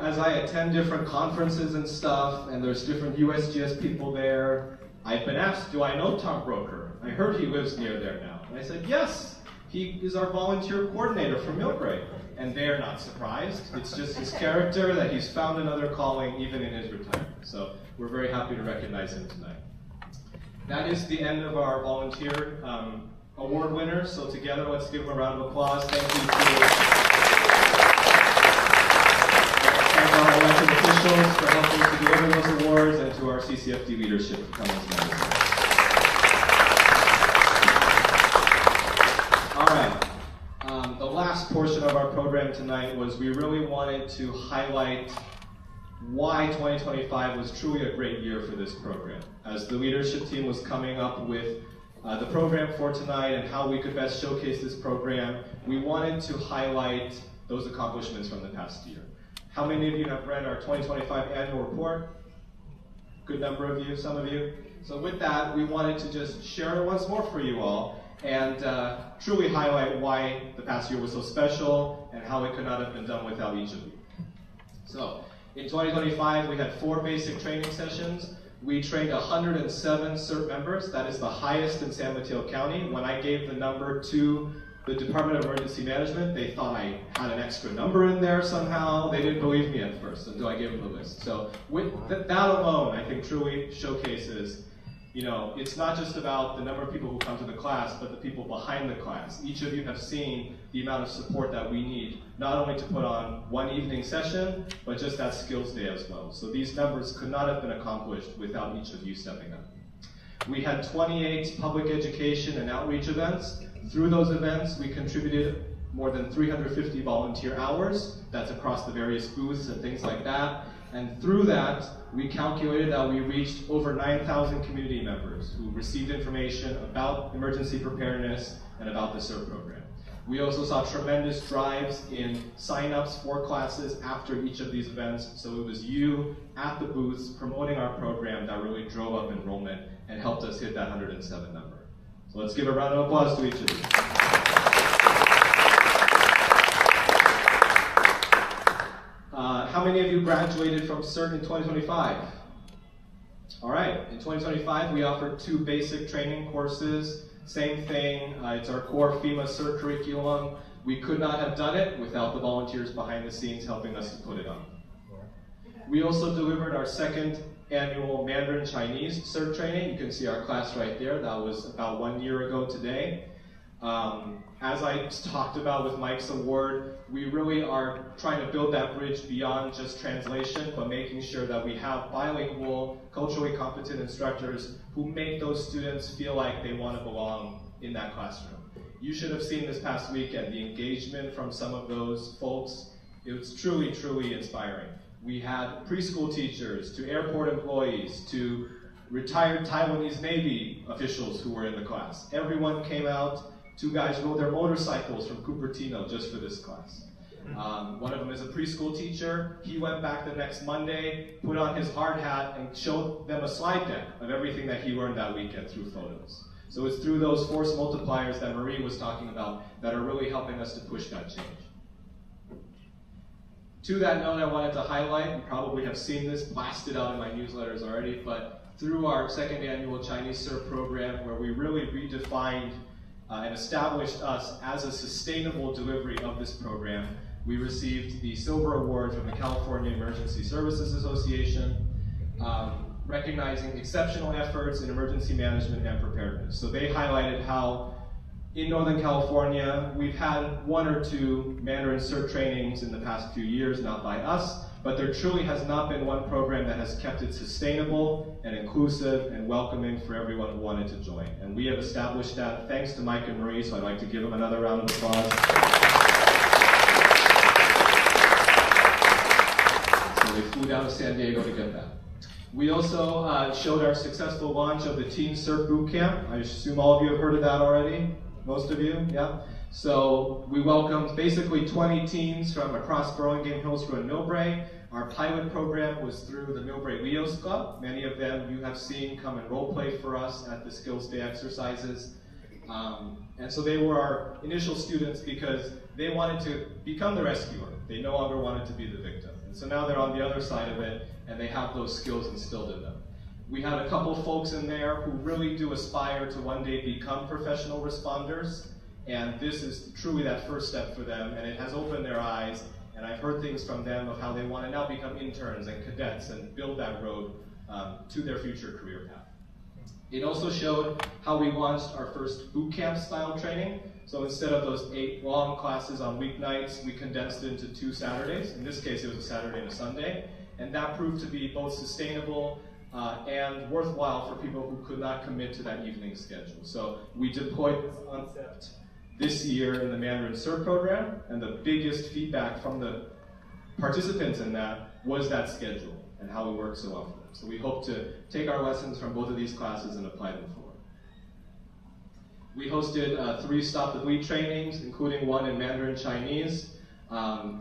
As I attend different conferences and stuff, and there's different USGS people there, I've been asked, do I know Tom Broker? I heard he lives near there now. And I said, yes, he is our volunteer coordinator for Millbrae. And they're not surprised. It's just his character that he's found another calling even in his retirement. So we're very happy to recognize him tonight. That is the end of our volunteer award winners. So together, let's give them a round of applause. Thank you to our elected officials for helping to deliver those awards, and to our CCFD leadership for coming tonight. All right. The last portion of our program tonight was we really wanted to highlight why 2025 was truly a great year for this program. As the leadership team was coming up with the program for tonight and how we could best showcase this program, we wanted to highlight those accomplishments from the past year. How many of you have read our 2025 annual report? Good number of you, some of you. So with that, we wanted to just share it once more for you all and truly highlight why the past year was so special and how it could not have been done without each of you. So in 2025, we had 4 basic training sessions. We trained 107 CERT members. That is the highest in San Mateo County. When I gave the number to the Department of Emergency Management, they thought I had an extra number in there somehow. They didn't believe me at first until I gave them the list. So with that alone, I think truly showcases, it's not just about the number of people who come to the class, but the people behind the class. Each of you have seen the amount of support that we need, not only to put on one evening session, but just that skills day as well. So these numbers could not have been accomplished without each of you stepping up. We had 28 public education and outreach events. Through those events, we contributed more than 350 volunteer hours. That's across the various booths and things like that. And through that, we calculated that we reached over 9,000 community members who received information about emergency preparedness and about the CERT program. We also saw tremendous drives in sign-ups for classes after each of these events. So it was you at the booths promoting our program that really drove up enrollment and helped us hit that 107 number. So let's give a round of applause to each of you. How many of you graduated from CERT in 2025? All right, in 2025 we offered 2 basic training courses. Same thing, it's our core FEMA CERT curriculum. We could not have done it without the volunteers behind the scenes helping us to put it on. We also delivered our 2nd annual Mandarin Chinese CERT training. You can see our class right there. That was about 1 year ago today. As I talked about with Mike's award, we really are trying to build that bridge beyond just translation, but making sure that we have bilingual, culturally competent instructors who make those students feel like they want to belong in that classroom. You should have seen this past weekend, the engagement from some of those folks. It was truly, truly inspiring. We had preschool teachers, to airport employees, to retired Taiwanese Navy officials who were in the class. Everyone came out. 2 guys rode their motorcycles from Cupertino just for this class. One of them is a preschool teacher. He went back the next Monday, put on his hard hat, and showed them a slide deck of everything that he learned that weekend through photos. So it's through those force multipliers that Marie was talking about that are really helping us to push that change. To that note, I wanted to highlight, you probably have seen this blasted out in my newsletters already, but through our 2nd annual Chinese CERT program, where we really redefined and established us as a sustainable delivery of this program, we received the Silver Award from the California Emergency Services Association, recognizing exceptional efforts in emergency management and preparedness. So they highlighted how in Northern California, we've had 1 or 2 Mandarin CERT trainings in the past few years, not by us, but there truly has not been one program that has kept it sustainable and inclusive and welcoming for everyone who wanted to join. And we have established that thanks to Mike and Marie, so I'd like to give them another round of applause. So they flew down to San Diego to get that. We also showed our successful launch of the Teen CERT Bootcamp. I assume all of you have heard of that already. Most of you, yeah? So we welcomed basically 20 teens from across Burlingame, Hillsborough, and Millbrae. Our pilot program was through the Millbrae Leos Club. Many of them you have seen come and role play for us at the Skills Day exercises. And so they were our initial students because they wanted to become the rescuer. They no longer wanted to be the victim. And so now they're on the other side of it, and they have those skills instilled in them. We had a couple folks in there who really do aspire to one day become professional responders, and this is truly that first step for them, and it has opened their eyes, and I've heard things from them of how they want to now become interns and cadets and build that road to their future career path. It also showed how we launched our first boot camp style training. So instead of those 8 long classes on weeknights, we condensed it into 2 Saturdays. In this case, it was a Saturday and a Sunday, and that proved to be both sustainable and worthwhile for people who could not commit to that evening schedule. So we deployed this concept this year in the Mandarin CERT program, and the biggest feedback from the participants in that was that schedule and how it worked so well for them. So we hope to take our lessons from both of these classes and apply them forward. We hosted 3 Stop the Bleed trainings, including 1 in Mandarin Chinese.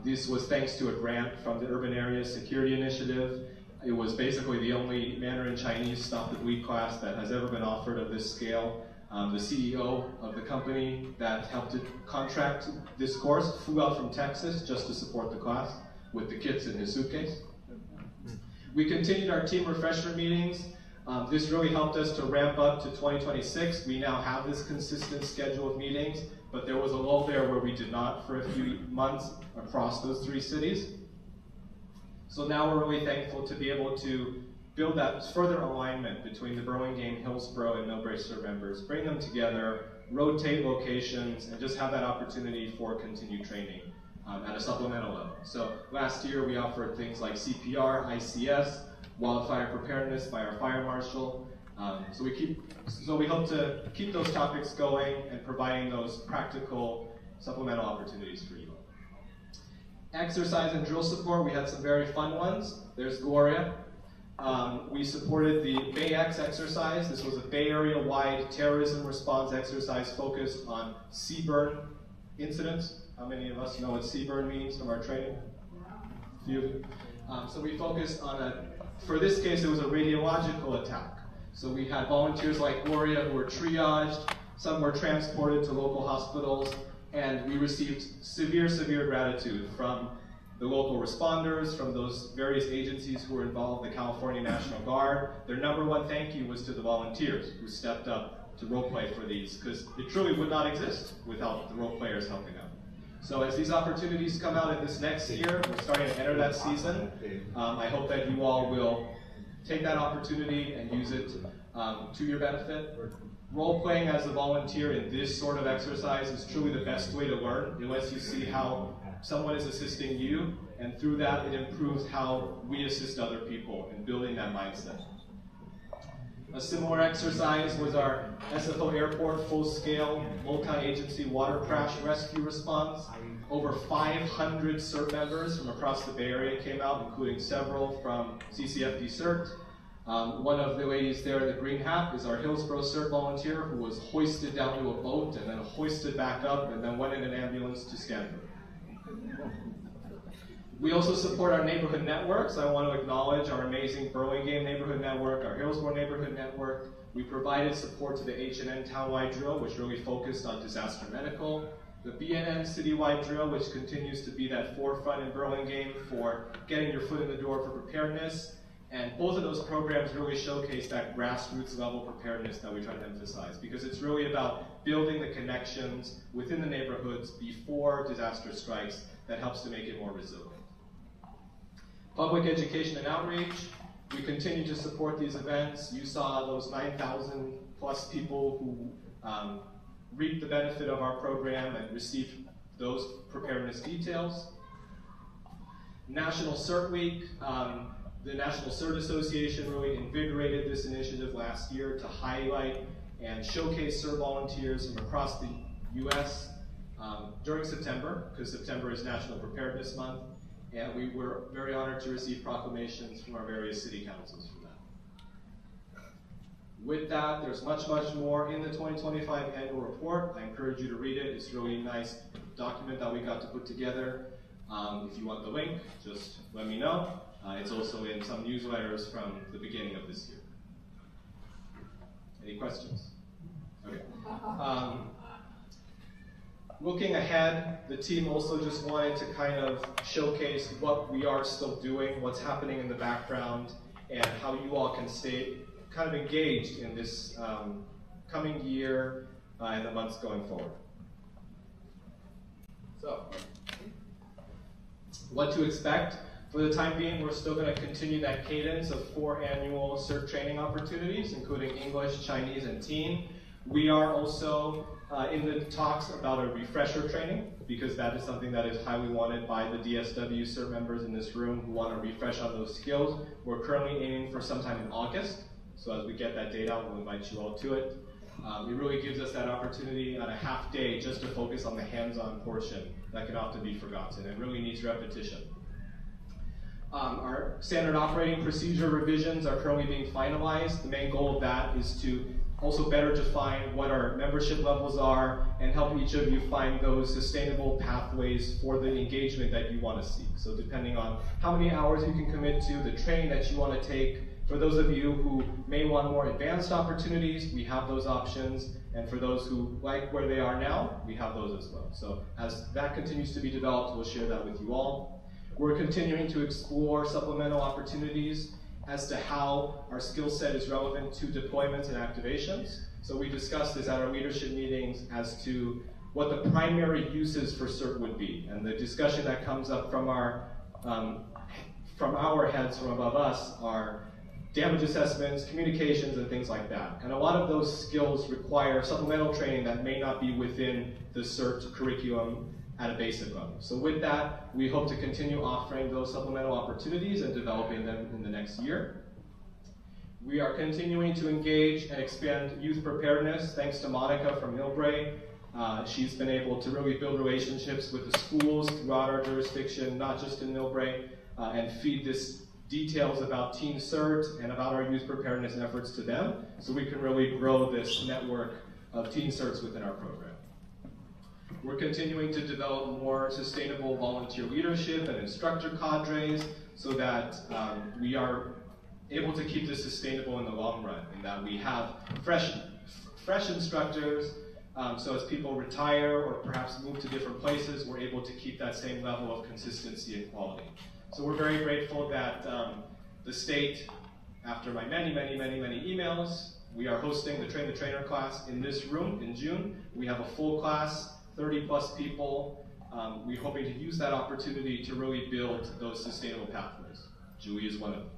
This was thanks to a grant from the Urban Area Security Initiative. It was basically the only Mandarin Chinese Stop the Bleed class that has ever been offered of this scale. The CEO of the company that helped to contract this course flew out from Texas just to support the class with the kids in his suitcase. We continued our team refresher meetings. This really helped us to ramp up to 2026. We now have this consistent schedule of meetings, but there was a lull there where we did not for a few months across those 3 cities. So now we're really thankful to be able to build that further alignment between the Burlingame, Hillsborough, and Millbrae CERT members, bring them together, rotate locations, and just have that opportunity for continued training at a supplemental level. So last year we offered things like CPR, ICS, wildfire preparedness by our fire marshal. So we hope to keep those topics going and providing those practical supplemental opportunities for you. Exercise and drill support, we had some very fun ones. There's Gloria. We supported the BayX exercise. This was a Bay Area-wide terrorism response exercise focused on CBRN incidents. How many of us know what CBRN means from our training? A few of you. So we focused on for this case, it was a radiological attack. So we had volunteers like Gloria who were triaged, some were transported to local hospitals, and we received severe, severe gratitude from the local responders, from those various agencies who were involved, the California National Guard. Their #1 thank you was to the volunteers who stepped up to role play for these, because it truly would not exist without the role players helping out. So as these opportunities come out in this next year, we're starting to enter that season. I hope that you all will take that opportunity and use it to your benefit. Role-playing as a volunteer in this sort of exercise is truly the best way to learn. It lets you see how someone is assisting you, and through that it improves how we assist other people in building that mindset. A similar exercise was our SFO Airport full-scale multi-agency water crash rescue response. Over 500 CERT members from across the Bay Area came out, including several from CCFD CERT. One of the ladies there in the green hat is our Hillsborough CERT volunteer who was hoisted down to a boat and then hoisted back up and then went in an ambulance to Stanford. We also support our neighborhood networks. I want to acknowledge our amazing Burlingame neighborhood network, our Hillsborough neighborhood network. We provided support to the H&N townwide drill, which really focused on disaster medical. The BNN citywide drill, which continues to be that forefront in Burlingame for getting your foot in the door for preparedness. And both of those programs really showcase that grassroots level preparedness that we try to emphasize, because it's really about building the connections within the neighborhoods before disaster strikes that helps to make it more resilient. Public education and outreach, we continue to support these events. You saw those 9,000 plus people who reaped the benefit of our program and received those preparedness details. National CERT Week, the National CERT Association really invigorated this initiative last year to highlight and showcase CERT volunteers from across the U.S. During September, because September is National Preparedness Month, and we were very honored to receive proclamations from our various city councils for that. With that, there's much, much more in the 2025 annual report. I encourage you to read it. It's really a nice document that we got to put together. If you want the link, just let me know. It's also in some newsletters from the beginning of this year. Any questions? Okay. Looking ahead, the team also just wanted to kind of showcase what we are still doing, what's happening in the background, and how you all can stay kind of engaged in this coming year and the months going forward. So, what to expect? For the time being, we're still going to continue that cadence of 4 annual CERT training opportunities, including English, Chinese, and teen. We are also in the talks about a refresher training, because that is something that is highly wanted by the DSW CERT members in this room who want to refresh on those skills. We're currently aiming for sometime in August, so as we get that date out, we'll invite you all to it. It really gives us that opportunity on a half day just to focus on the hands-on portion that can often be forgotten. It really needs repetition. Our standard operating procedure revisions are currently being finalized. The main goal of that is to also better define what our membership levels are and help each of you find those sustainable pathways for the engagement that you want to seek. So depending on how many hours you can commit to, the training that you want to take, for those of you who may want more advanced opportunities, we have those options. And for those who like where they are now, we have those as well. So as that continues to be developed, we'll share that with you all. We're continuing to explore supplemental opportunities as to how our skill set is relevant to deployments and activations. So we discussed this at our leadership meetings as to what the primary uses for CERT would be. And the discussion that comes up from our heads from above us are damage assessments, communications, and things like that. And a lot of those skills require supplemental training that may not be within the CERT curriculum at a basic level. So with that, we hope to continue offering those supplemental opportunities and developing them in the next year. We are continuing to engage and expand youth preparedness thanks to Monica from Millbrae. She's been able to really build relationships with the schools throughout our jurisdiction, not just in Millbrae, and feed this details about Teen CERT and about our youth preparedness efforts to them, so we can really grow this network of Teen CERTs within our program. We're continuing to develop more sustainable volunteer leadership and instructor cadres so that we are able to keep this sustainable in the long run, and that we have fresh instructors, so as people retire or perhaps move to different places, we're able to keep that same level of consistency and quality. So we're very grateful that the state, after my many emails, we are hosting the Train the Trainer class in this room in June. We have a full class, 30 plus people. We're hoping to use that opportunity to really build those sustainable pathways. Julie is one of them.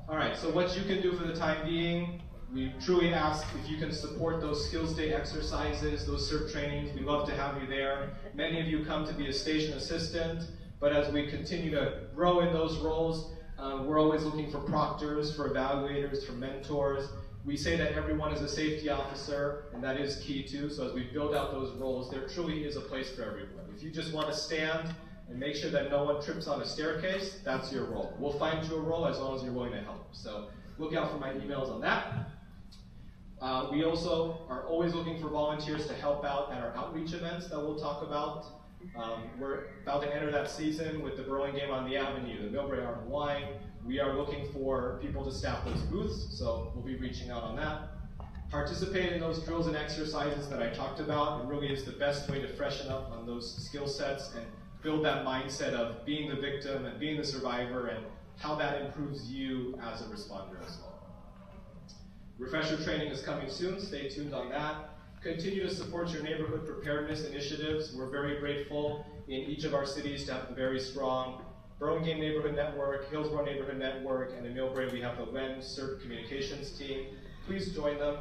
All right, so what you can do for the time being, we truly ask if you can support those skills day exercises, those CERT trainings. We'd love to have you there. Many of you come to be a station assistant, but as we continue to grow in those roles, we're always looking for proctors, for evaluators, for mentors. We say that everyone is a safety officer, and that is key too. So as we build out those roles, there truly is a place for everyone. If you just want to stand and make sure that no one trips on a staircase, that's your role. We'll find you a role as long as you're willing to help. So look out for my emails on that. We also are always looking for volunteers to help out at our outreach events that we'll talk about. We're about to enter that season with the Burlingame on the Avenue, the Millbrae Art and Wine. We are looking for people to staff those booths, so we'll be reaching out on that. Participate in those drills and exercises that I talked about. It really is the best way to freshen up on those skill sets and build that mindset of being the victim and being the survivor and how that improves you as a responder as well. Refresher training is coming soon. Stay tuned on that. Continue to support your neighborhood preparedness initiatives. We're very grateful in each of our cities to have a very strong Burlingame Neighborhood Network, Hillsborough Neighborhood Network, and in Millbrae we have the WEN CERT Communications team. Please join them.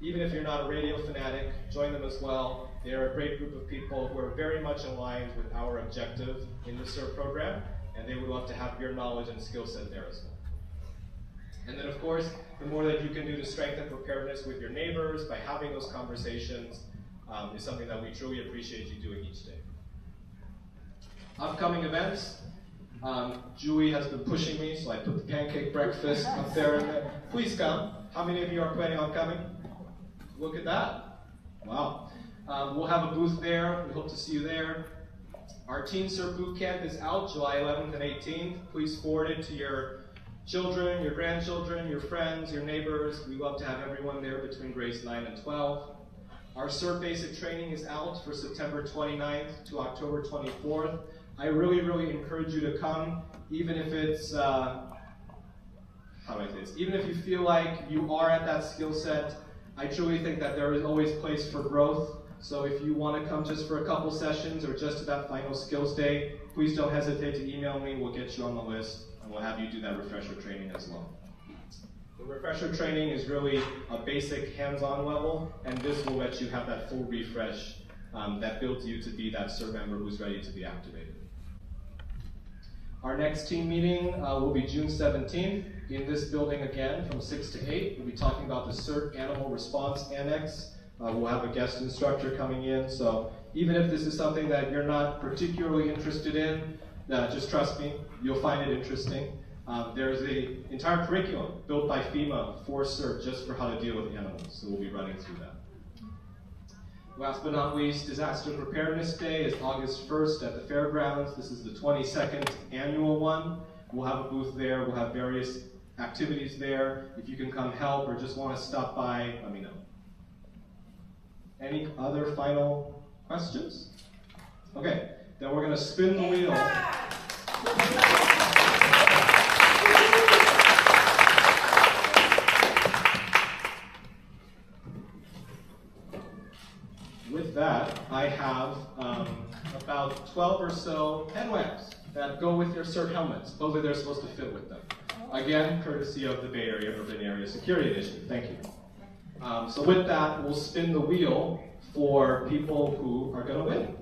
Even if you're not a radio fanatic, join them as well. They're a great group of people who are very much aligned with our objective in the CERT program, and they would love to have your knowledge and skill set there as well. And then of course, the more that you can do to strengthen preparedness with your neighbors by having those conversations is something that we truly appreciate you doing each day. Upcoming events. Julie has been pushing me, so I put the pancake breakfast up there. Please come. How many of you are planning on coming? Look at that. Wow. We'll have a booth there. We hope to see you there. Our Teen CERT Boot Camp is out July 11th and 18th. Please forward it to your children, your grandchildren, your friends, your neighbors. We love to have everyone there between grades 9 and 12. Our CERT basic training is out for September 29th to October 24th. I really, really encourage you to come, even if it's, how do I say this? Even if you feel like you are at that skill set, I truly think that there is always place for growth. So if you want to come just for a couple sessions or just to that final skills day, please don't hesitate to email me. We'll get you on the list, and we'll have you do that refresher training as well. The refresher training is really a basic hands-on level, and this will let you have that full refresh that builds you to be that CERT member who's ready to be activated. Our next team meeting will be June 17th in this building again from 6 to 8. We'll be talking about the CERT Animal Response Annex. We'll have a guest instructor coming in, so even if this is something that you're not particularly interested in, just trust me, you'll find it interesting. There's an entire curriculum built by FEMA for CERT just for how to deal with animals, so we'll be running through that. Last but not least, Disaster Preparedness Day is August 1st at the fairgrounds. This is the 22nd annual one. We'll have a booth there. We'll have various activities there. If you can come help or just want to stop by, let me know. Any other final questions? Okay, then we're going to spin the wheel. With that, I have about 12 or so head lamps that go with your CERT helmets. Hopefully they're supposed to fit with them. Again, courtesy of the Bay Area Urban Area Security Initiative. Thank you. So with that, we'll spin the wheel for people who are going to win.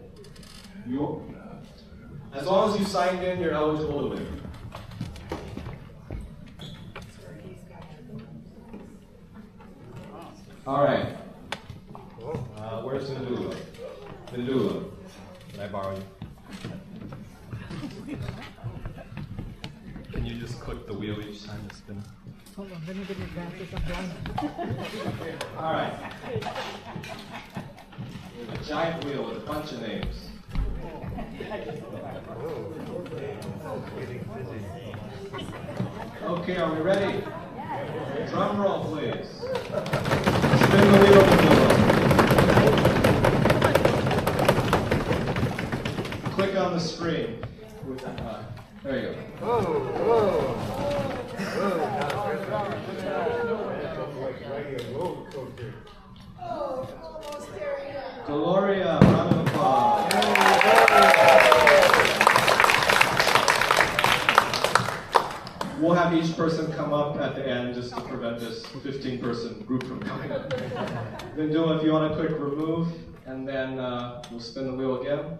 As long as you signed in, you're eligible to win. All right. Where's Ndula? Ndula. Can I borrow you? Can you just click the wheel each time to spin? Hold on, let me get my glasses. I'm blind. All right. A giant wheel with a bunch of names. Okay, are we ready? Drum roll, please. Spin the wheel, Ndula. Click on the screen. There you go. Oh, almost there. Gloria, round of applause. We'll have each person come up at the end just to prevent this 15-person group from coming up. Then do if you want a quick remove, and then we'll spin the wheel again.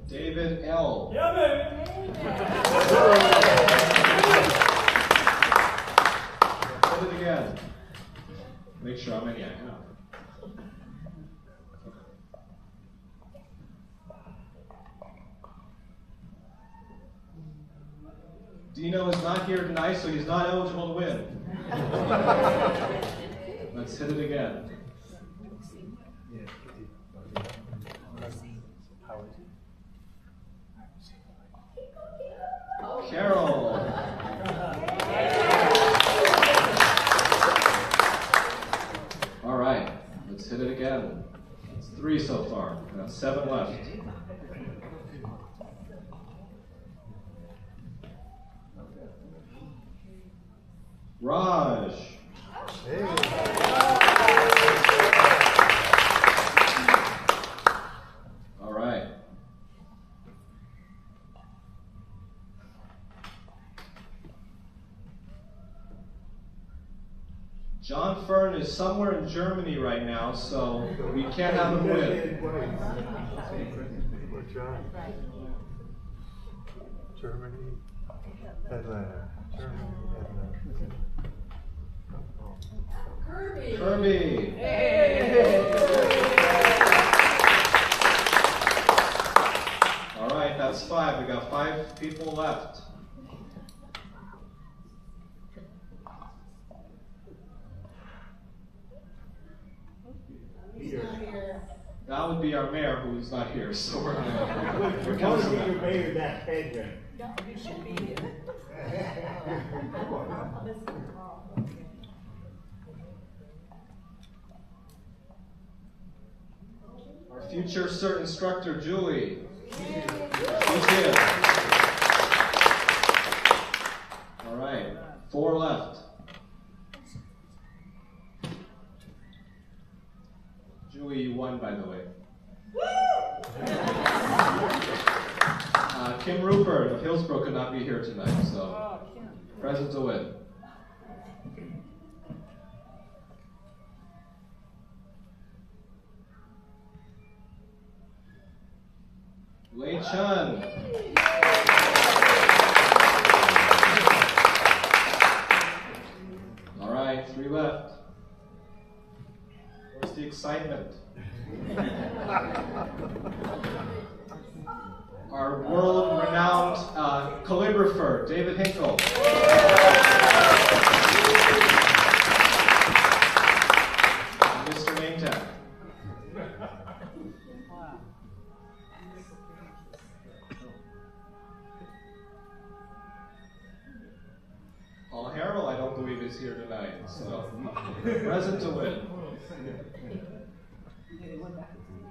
David L. Yeah, baby. Hit it again. Make sure how many I have. Dino is not here tonight, so he's not eligible to win. Let's hit it again. Carol. All right, let's hit it again. It's 3 so far. We got 7 left. Raj. All right. John Fern is somewhere in Germany right now, so we can't have him win. Germany, Atlanta. Germany, Atlanta. Kirby. All right, that's 5. We got 5 people left. He's not here. That would be our mayor, who's not here, so we're We're going to get your mayor that Pedro. You should be here. Our future CERT instructor, Julie. She's here. All right, 4 left. Julie, you won, by the way. Kim Rupert of Hillsborough could not be here tonight, so present to win. Lei Chun. All right, 3 left. Where's the excitement? Our world-renowned calligrapher, David Hinkle. And Mr. Name Tag. Paul Harrell, I don't believe is here tonight, so present to win.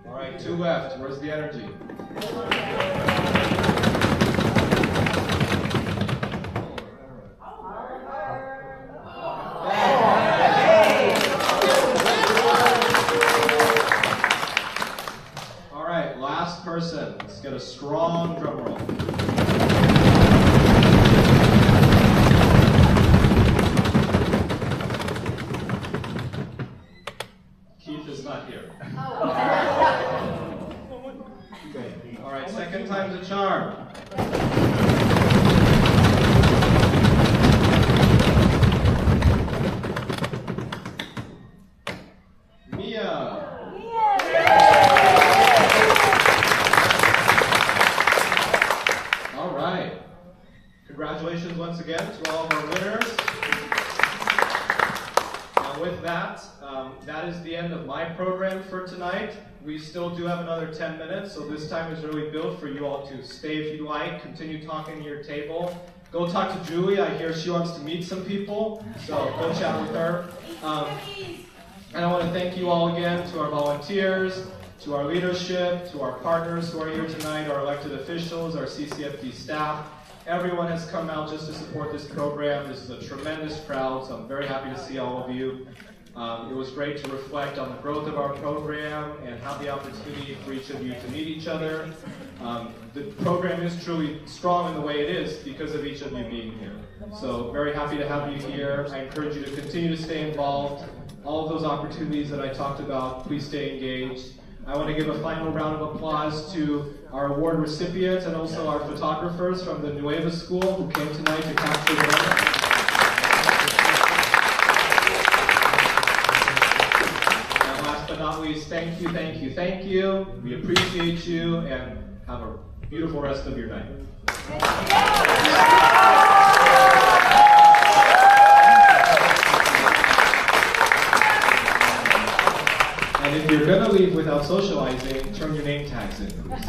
All right, 2 left. Where's the energy? All right, last person. Let's get a strong drum roll. Keith is not here. All right, second time's a charm. Mia. All right. Congratulations once again to all of our winners. And with that, that is the end of my program for tonight. We still do have another 10 minutes, so this time is really built for you all to stay if you like, continue talking to your table. Go talk to Julie. I hear she wants to meet some people, so go chat with her. And I want to thank you all again to our volunteers, to our leadership, to our partners who are here tonight, our elected officials, our CCFD staff. Everyone has come out just to support this program. This is a tremendous crowd, so I'm very happy to see all of you. It was great to reflect on the growth of our program and have the opportunity for each of you to meet each other. The program is truly strong in the way it is because of each of you being here. So very happy to have you here. I encourage you to continue to stay involved. All of those opportunities that I talked about, please stay engaged. I want to give a final round of applause to our award recipients and also our photographers from the Nueva School who came tonight to capture the moment. And last but not least, thank you, thank you, thank you. We appreciate you and have a beautiful rest of your night. And if you're going to leave without socializing, turn your name tags in, please.